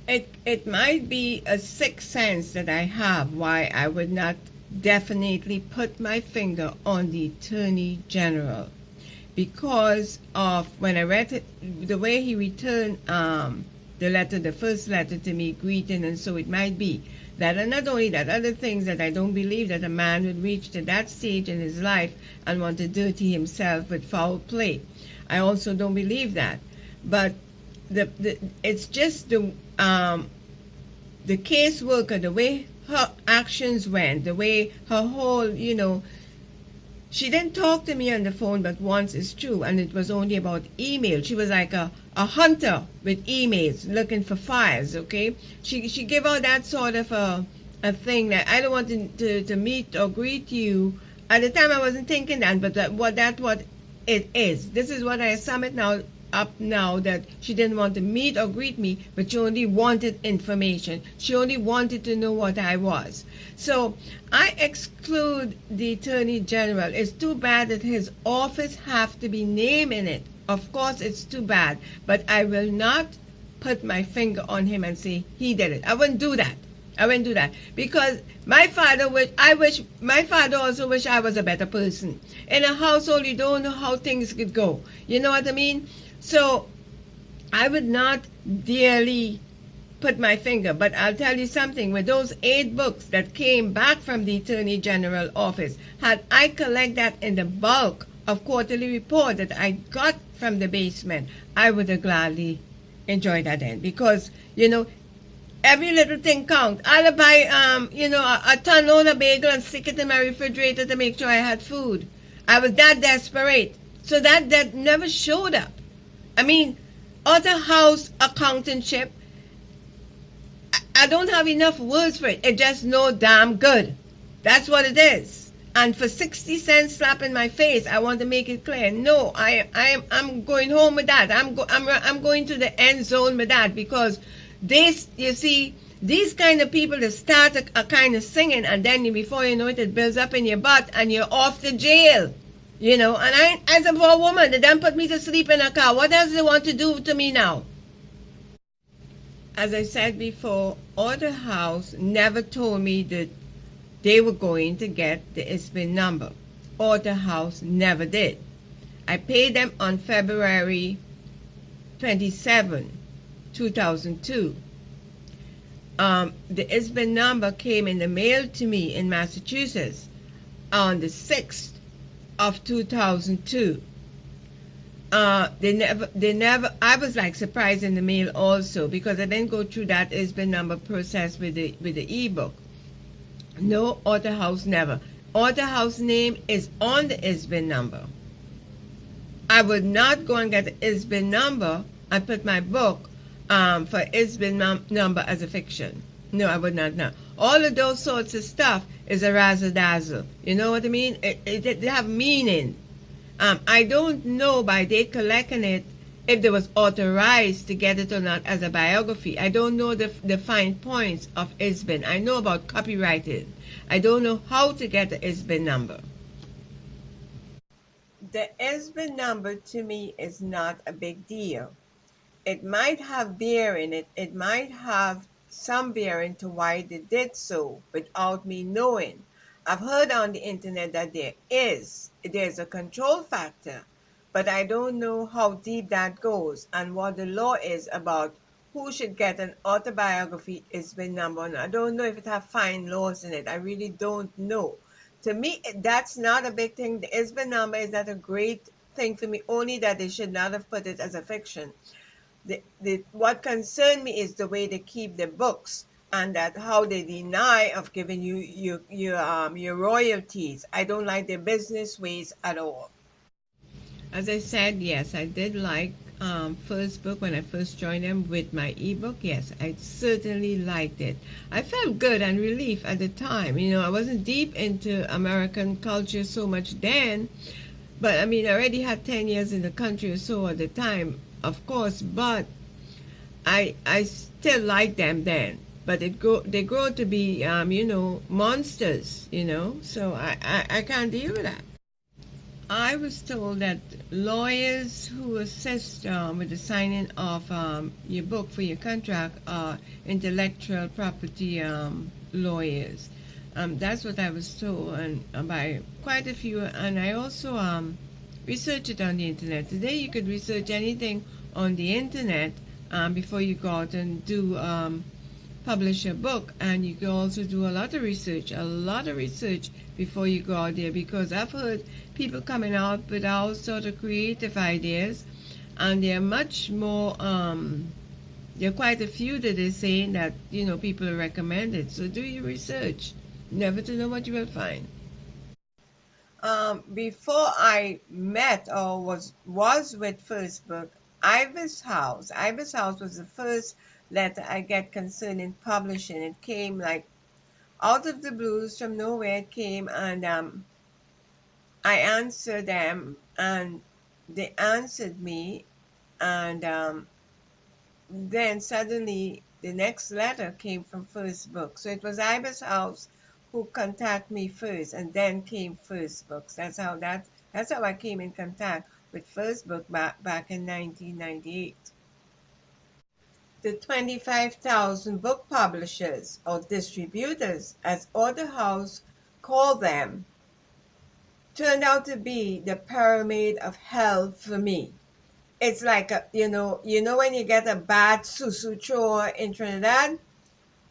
It might be a sixth sense that I have why I would not definitely put my finger on the Attorney General, because of when I read it, the way he returned the letter, the first letter to me, greeting, and so it might be that, and not only that, other things that I don't believe that a man would reach to that stage in his life and want to dirty himself with foul play. I also don't believe that, but the it's just the caseworker, the way her actions went, the way her whole, she didn't talk to me on the phone but once, is true, and it was only about email. She was like a hunter with emails looking for files, okay? She gave out that sort of a thing that I don't want to meet or greet you. At the time I wasn't thinking that, but that's what it is. This is what I sum it now up now, that she didn't want to meet or greet me, but she only wanted information. She only wanted to know what I was. So I exclude the Attorney General. It's too bad that his office have to be named in it. Of course, it's too bad, but I will not put my finger on him and say he did it. I wouldn't do that. I wouldn't do that because my father also wish I was a better person. In a household, you don't know how things could go. You know what I mean? So I would not dearly put my finger, but I'll tell you something. With those 8 books that came back from the Attorney General office, had I collect that in the bulk of quarterly report that I got from the basement, I would have gladly enjoyed that then, because every little thing count. I'll buy a ton load of bagel and stick it in my refrigerator to make sure I had food. I was that desperate. So that never showed up. I mean, other house accountanship, I don't have enough words for it. It's just no damn good. That's what it is. And for 60 cents slap in my face, I want to make it clear. No, I'm going home with that. I'm going to the end zone with that, because this, you see, these kind of people that start a kind of singing, and then before you know it, it builds up in your butt and you're off to jail. And I, as a poor woman, they then put me to sleep in a car. What else do they want to do to me now? As I said before, Order House never told me that they were going to get the ISBN number. Order House never did. I paid them on February 27, 2002. The ISBN number came in the mail to me in Massachusetts on the 6th of 2002. They never, I was like surprised in the mail also, because I didn't go through that ISBN number process with the ebook. No, Order House never. Order House name is on the ISBN number. I would not go and get the ISBN number and put my book for ISBN number as a fiction. No, I would not. No. All of those sorts of stuff is a razzle dazzle. You know what I mean? They have meaning. I don't know by they collecting it if they was authorized to get it or not as a biography. I don't know the fine points of ISBN. I know about copyrighted. I don't know how to get the ISBN number. The ISBN number to me is not a big deal. It might have bearing, it might have some bearing to why they did so without me knowing. I've heard on the internet that there's a control factor, but I don't know how deep that goes and what the law is about who should get an autobiography ISBN number. And I don't know if it have fine laws in it. I really don't know. To me, that's not a big thing. The ISBN number is not a great thing for me, only that they should not have put it as a fiction. What concerned me is the way they keep the books, and that how they deny of giving you your royalties. I don't like their business ways at all. As I said, yes, I did like first book when I first joined them with my ebook. Yes, I certainly liked it. I felt good and relief at the time. I wasn't deep into American culture so much then, but I mean, I already had 10 years in the country or so at the time, of course, but I still like them then. But they grow to be, monsters, so I can't deal with that. I was told that lawyers who assist with the signing of your book for your contract are intellectual property lawyers. That's what I was told, and by quite a few. And I also researched it on the internet. Today, you could research anything on the internet before you go out and do publish a book, and you can also do a lot of research before you go out there, because I've heard people coming out with all sort of creative ideas, and they're much more there are quite a few that are saying that people recommend it. So do your research, never to know what you will find. Before I met or was with Facebook, Ivis House was the first letter I get concerning publishing. It came like out of the blues, from nowhere it came, and I answered them, and they answered me, and then suddenly the next letter came from Facebook. So it was Ibis House who contacted me first, and then came First Books. That's how I came in contact with First Book back in 1998. The 25,000 book publishers or distributors, as Order House called them, turned out to be the pyramid of hell for me. It's like when you get a bad susu chore in Trinidad,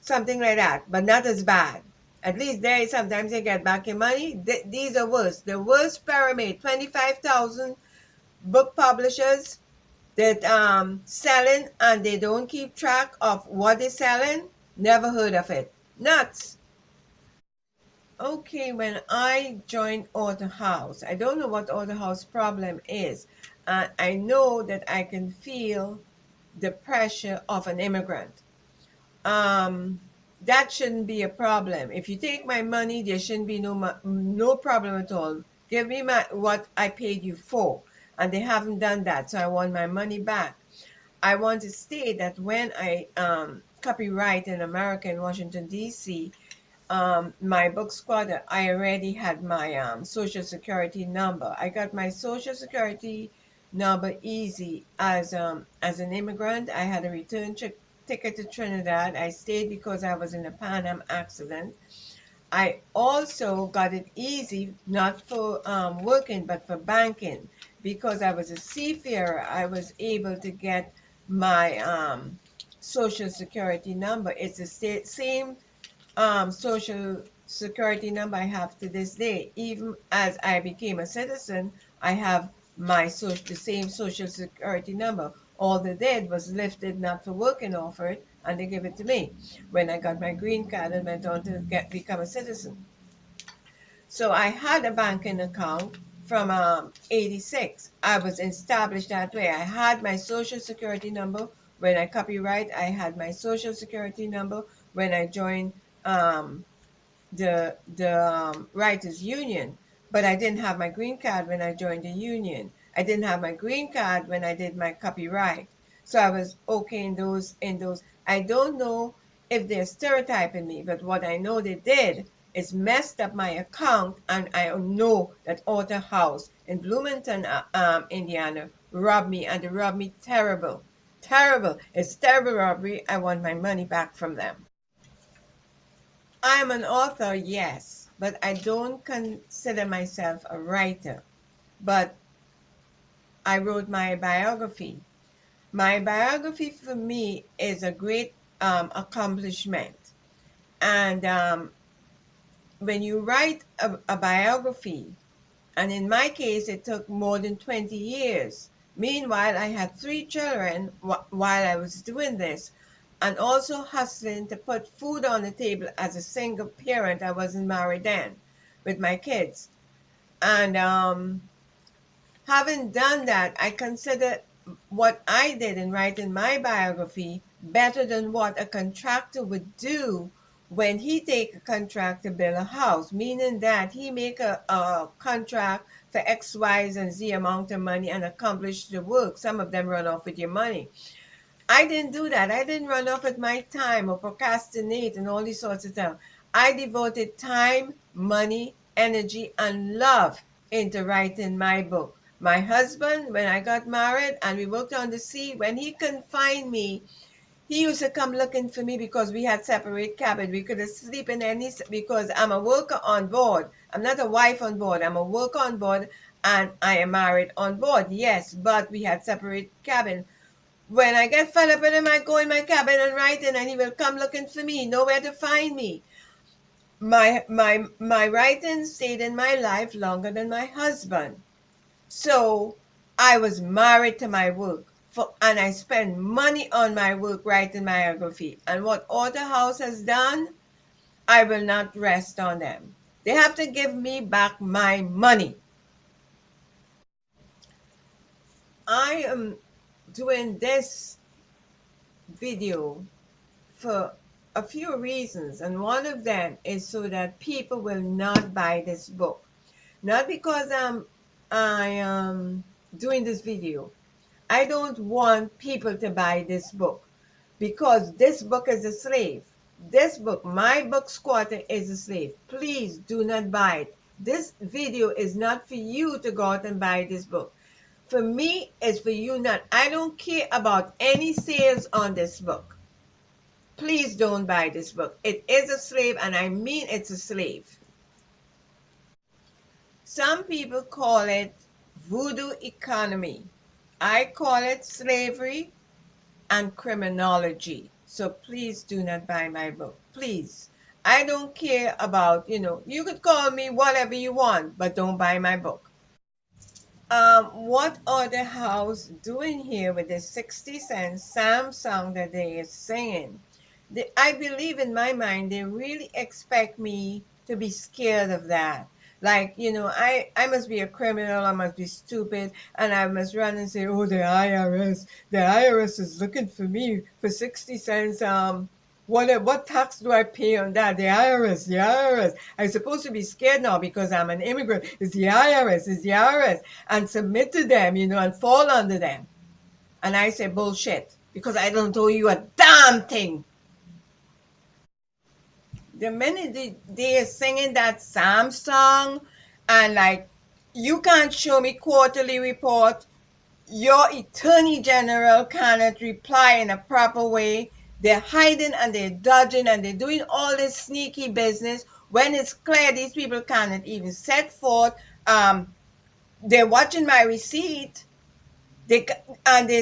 something like that, but not as bad. At least there, sometimes you get back your money. These are worse. The worst pyramid. 25,000 book publishers that selling, and they don't keep track of what they're selling. Never heard of it. Nuts. Okay, when I joined Author House, I don't know what Author House problem is. I know that I can feel the pressure of an immigrant. Um, that shouldn't be a problem. If you take my money, there shouldn't be no problem at all. Give me what I paid you for, and they haven't done that, so I want my money back. I want to state that when I copyright in America, in Washington D.C., my book squatter, I already had my social security number. I got my social security number easy as an immigrant. I had a return ticket to Trinidad. I stayed because I was in a Pan Am accident. I also got it easy, not for working, but for banking. Because I was a seafarer, I was able to get my social security number. It's the same social security number I have to this day. Even as I became a citizen, I have the same social security number. All they did was lifted not for working offered, and they give it to me when I got my green card and went on to become a citizen. So I had a banking account from 86. I was established that way. I had my social security number when I copyright. I had my social security number when I joined um, the writers union, but I didn't have my green card when I joined the union. I didn't have my green card when I did my copyright. So I was okay in those. I don't know if they're stereotyping me, but what I know they did is messed up my account, and I know that Author House in Bloomington, Indiana, robbed me, and they robbed me terrible. Terrible. It's terrible robbery. I want my money back from them. I'm an author, yes, but I don't consider myself a writer. But I wrote my biography. My biography for me is a great accomplishment. And when you write a biography, and in my case, it took more than 20 years. Meanwhile, I had 3 children while I was doing this, and also hustling to put food on the table as a single parent. I wasn't married then, with my kids. And having done that, I consider what I did in writing my biography better than what a contractor would do when he take a contract to build a house, meaning that he make a contract for X, Y, and Z amount of money and accomplish the work. Some of them run off with your money. I didn't do that. I didn't run off with my time or procrastinate and all these sorts of stuff. I devoted time, money, energy, and love into writing my book. My husband, when I got married and we worked on the sea, when he couldn't find me, he used to come looking for me because we had separate cabin. We could sleep in any, because I'm a worker on board. I'm not a wife on board. I'm a worker on board and I am married on board. Yes, but we had separate cabin. When I get fed up with him, I go in my cabin and write in, and he will come looking for me, nowhere to find me. My writing stayed in my life longer than my husband. So I was married to my work, and I spend money on my work writing biography. And what Author House has done, I will not rest on them. They have to give me back my money. I am doing this video for a few reasons, and one of them is so that people will not buy this book. Not because I am doing this video. I don't want people to buy this book because this book is a slave. This book, My Book Squatter, is a slave. Please do not buy it. This video is not for you to go out and buy this book. For me, it's for you not. I don't care about any sales on this book. Please don't buy this book. It is a slave, and I mean it's a slave. Some people call it voodoo economy. I call it slavery and criminology. So please do not buy my book. Please. I don't care about, you could call me whatever you want, but don't buy my book. What are the house doing here with the 60 cent Samsung that they are singing? I believe in my mind they really expect me to be scared of that. Like, I must be a criminal, I must be stupid, and I must run and say, oh, the IRS is looking for me for 60 cents. What tax do I pay on that? The IRS. I'm supposed to be scared now because I'm an immigrant. It's the IRS, and submit to them, and fall under them. And I say bullshit because I don't owe you a damn thing. The minute they are singing that Psalm song, and like, you can't show me quarterly report, your attorney general cannot reply in a proper way. They're hiding and they're dodging and they're doing all this sneaky business when it's clear these people cannot even set forth. They're watching my receipt. They're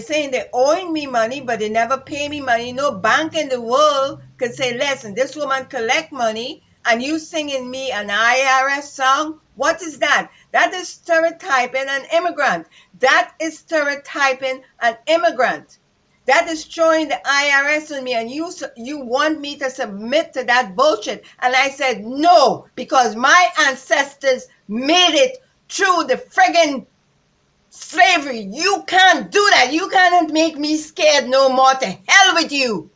saying they're owing me money, but they never pay me money. No bank in the world could say, listen, this woman collect money and you singing me an IRS song. What is that? That is stereotyping an immigrant. That is stereotyping an immigrant. That is showing the IRS on me, and you want me to submit to that bullshit. And I said no, because my ancestors made it through the friggin' slavery. You can't do that. You cannot make me scared no more. To hell with you.